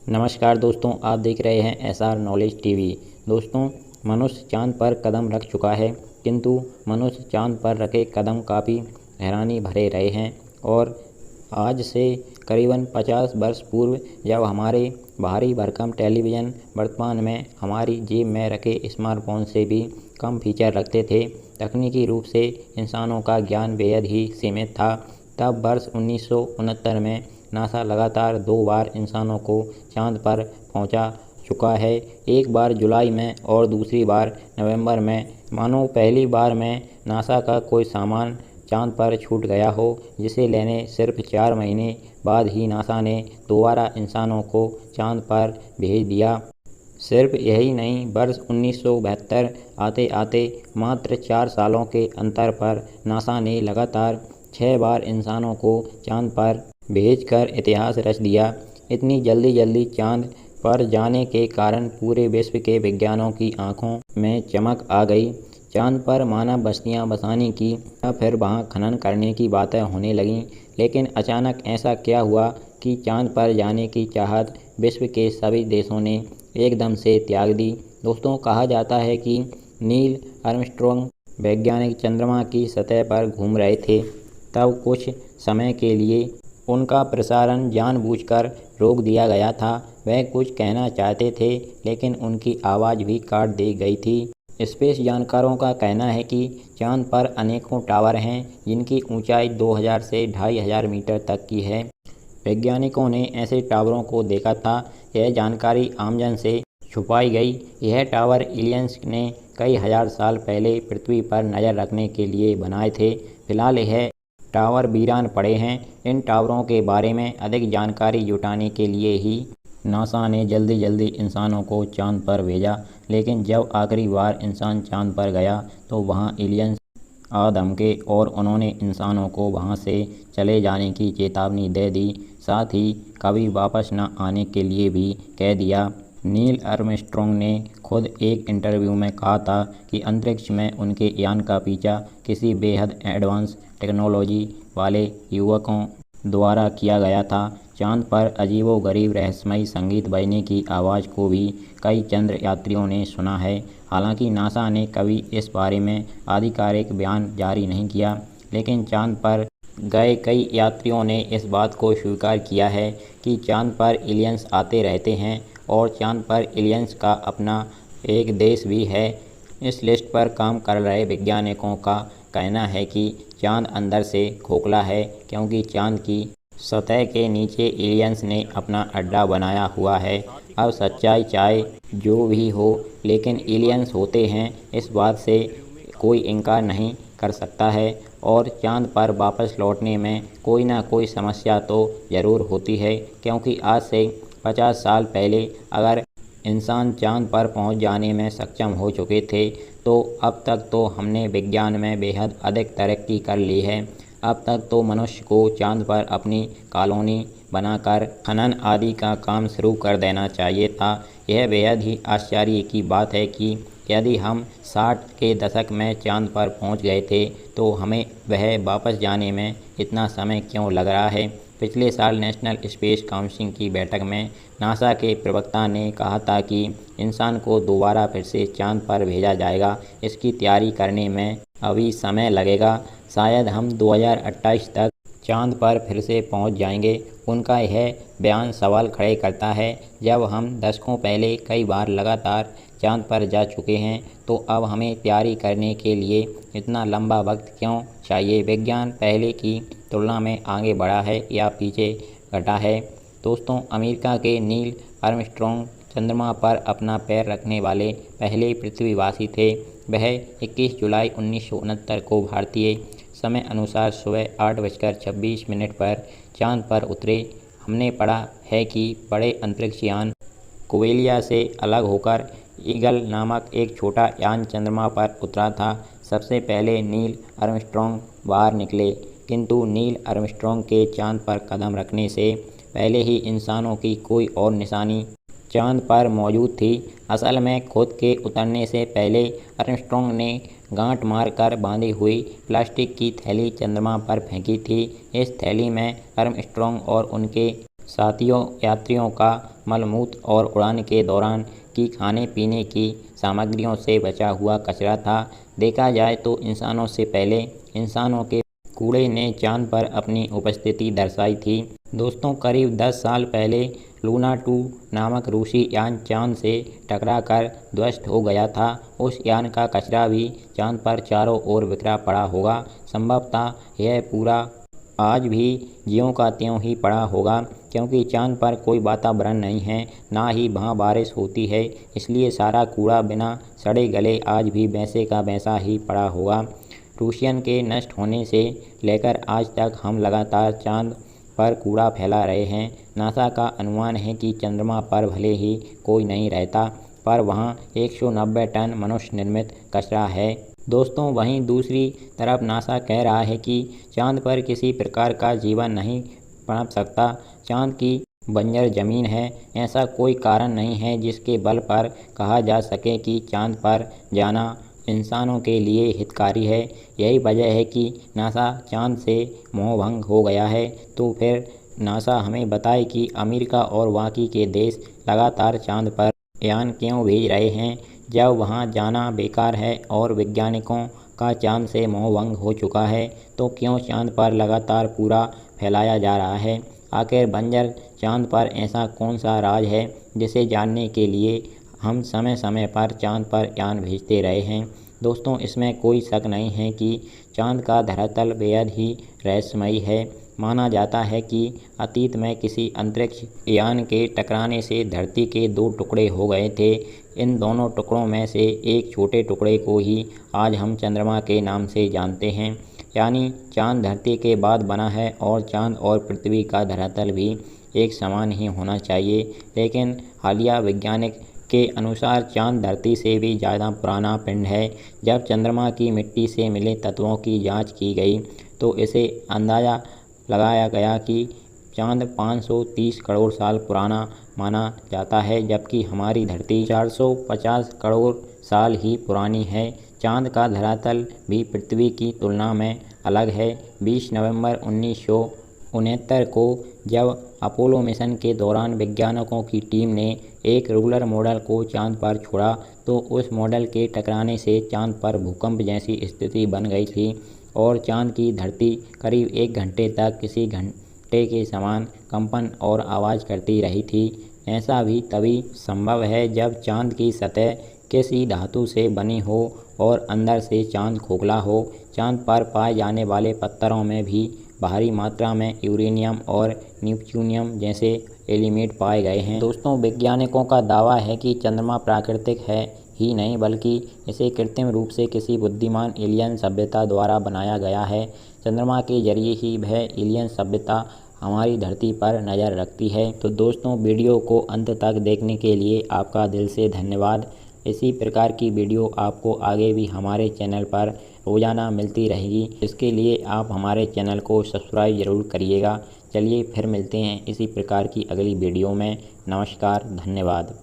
नमस्कार दोस्तों, आप देख रहे हैं एसआर नॉलेज टीवी। दोस्तों, मनुष्य चांद पर कदम रख चुका है, किंतु मनुष्य चांद पर रखे कदम काफ़ी हैरानी भरे रहे हैं। और आज से करीबन 50 वर्ष पूर्व जब हमारे भारी भरकम टेलीविज़न वर्तमान में हमारी जेब में रखे स्मार्टफोन से भी कम फीचर रखते थे, तकनीकी रूप से इंसानों का ज्ञान बेहद ही सीमित था, तब वर्ष 1969 में नासा लगातार 2 बार इंसानों को चांद पर पहुंचा चुका है। एक बार जुलाई में और दूसरी बार नवंबर में। मानो पहली बार में नासा का कोई सामान चांद पर छूट गया हो, जिसे लेने सिर्फ 4 महीने बाद ही नासा ने दोबारा इंसानों को चांद पर भेज दिया। सिर्फ यही नहीं, वर्ष 1972 आते आते मात्र 4 सालों के अंतर पर नासा ने लगातार 6 बार इंसानों को चांद पर भेजकर इतिहास रच दिया। इतनी जल्दी चांद पर जाने के कारण पूरे विश्व के विज्ञानियों की आंखों में चमक आ गई। चांद पर मानव बस्तियां बसाने की या फिर वहां खनन करने की बातें होने लगीं, लेकिन अचानक ऐसा क्या हुआ कि चांद पर जाने की चाहत विश्व के सभी देशों ने एकदम से त्याग दी। दोस्तों, कहा जाता है कि नील आर्मस्ट्रॉन्ग वैज्ञानिक चंद्रमा की सतह पर घूम रहे थे, तब कुछ समय के लिए उनका प्रसारण जानबूझकर रोक दिया गया था। वह कुछ कहना चाहते थे, लेकिन उनकी आवाज़ भी काट दी गई थी। स्पेस जानकारों का कहना है कि चांद पर अनेकों टावर हैं, जिनकी ऊंचाई 2000 से 2500 मीटर तक की है। वैज्ञानिकों ने ऐसे टावरों को देखा था। यह जानकारी आमजन से छुपाई गई। यह टावर एलियंस ने कई हजार साल पहले पृथ्वी पर नज़र रखने के लिए बनाए थे। फिलहाल यह टावर वीरान पड़े हैं। इन टावरों के बारे में अधिक जानकारी जुटाने के लिए ही नासा ने जल्दी इंसानों को चांद पर भेजा, लेकिन जब आखिरी बार इंसान चांद पर गया तो वहां एलियंस आ धमके और उन्होंने इंसानों को वहां से चले जाने की चेतावनी दे दी, साथ ही कभी वापस न आने के लिए भी कह दिया। नील आर्मस्ट्रॉन्ग ने खुद एक इंटरव्यू में कहा था कि अंतरिक्ष में उनके यान का पीछा किसी बेहद एडवांस टेक्नोलॉजी वाले युवकों द्वारा किया गया था। चांद पर अजीबोगरीब रहस्यमयी संगीत बजने की आवाज़ को भी कई चंद्र यात्रियों ने सुना है। हालांकि नासा ने कभी इस बारे में आधिकारिक बयान जारी नहीं किया, लेकिन चांद पर गए कई यात्रियों ने इस बात को स्वीकार किया है कि चांद पर एलियंस आते रहते हैं और चांद पर एलियंस का अपना एक देश भी है। इस लिस्ट पर काम कर रहे वैज्ञानिकों का कहना है कि चांद अंदर से खोखला है, क्योंकि चांद की सतह के नीचे एलियंस ने अपना अड्डा बनाया हुआ है। अब सच्चाई चाहे जो भी हो, लेकिन एलियंस होते हैं, इस बात से कोई इनकार नहीं कर सकता है। और चांद पर वापस लौटने में कोई ना कोई समस्या तो ज़रूर होती है, क्योंकि आज से 50 साल पहले अगर इंसान चांद पर पहुंच जाने में सक्षम हो चुके थे, तो अब तक तो हमने विज्ञान में बेहद अधिक तरक्की कर ली है। अब तक तो मनुष्य को चांद पर अपनी कॉलोनी बनाकर खनन आदि का काम शुरू कर देना चाहिए था। यह बेहद ही आश्चर्य की बात है कि यदि हम 60 के दशक में चांद पर पहुंच गए थे, तो हमें वह वापस जाने में इतना समय क्यों लग रहा है। पिछले साल नेशनल स्पेस काउंसिल की बैठक में नासा के प्रवक्ता ने कहा था कि इंसान को दोबारा फिर से चांद पर भेजा जाएगा। इसकी तैयारी करने में अभी समय लगेगा। शायद हम 2028 तक चांद पर फिर से पहुंच जाएंगे। उनका यह बयान सवाल खड़े करता है, जब हम दशकों पहले कई बार लगातार चांद पर जा चुके हैं, तो अब हमें तैयारी करने के लिए इतना लंबा वक्त क्यों चाहिए। विज्ञान पहले की तुलना में आगे बढ़ा है या पीछे घटा है। दोस्तों, अमेरिका के नील आर्मस्ट्रॉन्ग चंद्रमा पर अपना पैर रखने वाले पहले पृथ्वीवासी थे। वह 21 जुलाई 1969 को भारतीय समय अनुसार सुबह 8:26 पर चांद पर उतरे। हमने पढ़ा है कि बड़े अंतरिक्ष यान कोवेलिया से अलग होकर ईगल नामक एक छोटा यान चंद्रमा पर उतरा था। सबसे पहले नील आर्मस्ट्रॉन्ग बाहर निकले, किंतु नील आर्मस्ट्रॉन्ग के चांद पर कदम रखने से पहले ही इंसानों की कोई और निशानी चांद पर मौजूद थी। असल में खुद के उतरने से पहले आर्मस्ट्रॉन्ग ने गांठ मारकर बांधी हुई प्लास्टिक की थैली चंद्रमा पर फेंकी थी। इस थैली में आर्मस्ट्रॉन्ग और उनके साथियों, यात्रियों का मलमूत्र और उड़ान के दौरान की खाने पीने की सामग्रियों से बचा हुआ कचरा था। देखा जाए तो इंसानों से पहले इंसानों के कूड़े ने चांद पर अपनी उपस्थिति दर्शाई थी। दोस्तों, करीब 10 साल पहले लूना 2 नामक रूसी यान चांद से टकराकर ध्वस्त हो गया था। उस यान का कचरा भी चांद पर चारों ओर बिखरा पड़ा होगा। संभवतः यह पूरा आज भी ज्यों का त्यों ही पड़ा होगा, क्योंकि चांद पर कोई वातावरण नहीं है, ना ही वहाँ बारिश होती है। इसलिए सारा कूड़ा बिना सड़े गले आज भी वैसे का वैसा ही पड़ा होगा। रूसियन के नष्ट होने से लेकर आज तक हम लगातार चांद पर कूड़ा फैला रहे हैं। नासा का अनुमान है कि चंद्रमा पर भले ही कोई नहीं रहता, पर वहाँ 190 टन मनुष्य निर्मित कचरा है। दोस्तों, वहीं दूसरी तरफ नासा कह रहा है कि चांद पर किसी प्रकार का जीवन नहीं पनप सकता। चांद की बंजर ज़मीन है, ऐसा कोई कारण नहीं है जिसके बल पर कहा जा सके कि चांद पर जाना इंसानों के लिए हितकारी है। यही वजह है कि नासा चांद से मोहभंग हो गया है। तो फिर नासा हमें बताए कि अमेरिका और बाकी के देश लगातार चांद पर यान क्यों भेज रहे हैं, जब वहां जाना बेकार है और वैज्ञानिकों का चांद से मोहभंग हो चुका है। तो क्यों चांद पर लगातार पूरा फैलाया जा रहा है? आखिर बंजर चांद पर ऐसा कौन सा राज है जिसे जानने के लिए हम समय समय पर चांद पर यान भेजते रहे हैं? दोस्तों, इसमें कोई शक नहीं है कि चांद का धरातल बेहद ही रहस्यमयी है। माना जाता है कि अतीत में किसी अंतरिक्ष यान के टकराने से धरती के 2 टुकड़े हो गए थे। इन दोनों टुकड़ों में से एक छोटे टुकड़े को ही आज हम चंद्रमा के नाम से जानते हैं। यानी चांद धरती के बाद बना है और चांद और पृथ्वी का धरातल भी एक समान ही होना चाहिए। लेकिन हालिया वैज्ञानिक के अनुसार चांद धरती से भी ज़्यादा पुराना पिंड है। जब चंद्रमा की मिट्टी से मिले तत्वों की जांच की गई तो इसे अंदाज़ा लगाया गया कि चांद 530 करोड़ साल पुराना माना जाता है, जबकि हमारी धरती 450 करोड़ साल ही पुरानी है। चांद का धरातल भी पृथ्वी की तुलना में अलग है। 20 नवंबर 1969 को जब अपोलो मिशन के दौरान वैज्ञानिकों की टीम ने एक रूलर मॉडल को चांद पर छोड़ा तो उस मॉडल के टकराने से चांद पर भूकंप जैसी स्थिति बन गई थी और चांद की धरती करीब 1 घंटे तक किसी घंटे के समान कंपन और आवाज़ करती रही थी। ऐसा भी तभी संभव है जब चांद की सतह किसी धातु से बनी हो और अंदर से चांद खोखला हो। चांद पर पाए जाने वाले पत्थरों में भी भारी मात्रा में यूरेनियम और न्यूट्रिनियम जैसे एलिमेंट पाए गए हैं। दोस्तों, वैज्ञानिकों का दावा है कि चंद्रमा प्राकृतिक है ही नहीं, बल्कि इसे कृत्रिम रूप से किसी बुद्धिमान एलियन सभ्यता द्वारा बनाया गया है। चंद्रमा के जरिए ही वह एलियन सभ्यता हमारी धरती पर नज़र रखती है। तो दोस्तों, वीडियो को अंत तक देखने के लिए आपका दिल से धन्यवाद। इसी प्रकार की वीडियो आपको आगे भी हमारे चैनल पर रोज़ाना मिलती रहेगी। इसके लिए आप हमारे चैनल को सब्सक्राइब ज़रूर करिएगा। चलिए फिर मिलते हैं इसी प्रकार की अगली वीडियो में। नमस्कार, धन्यवाद।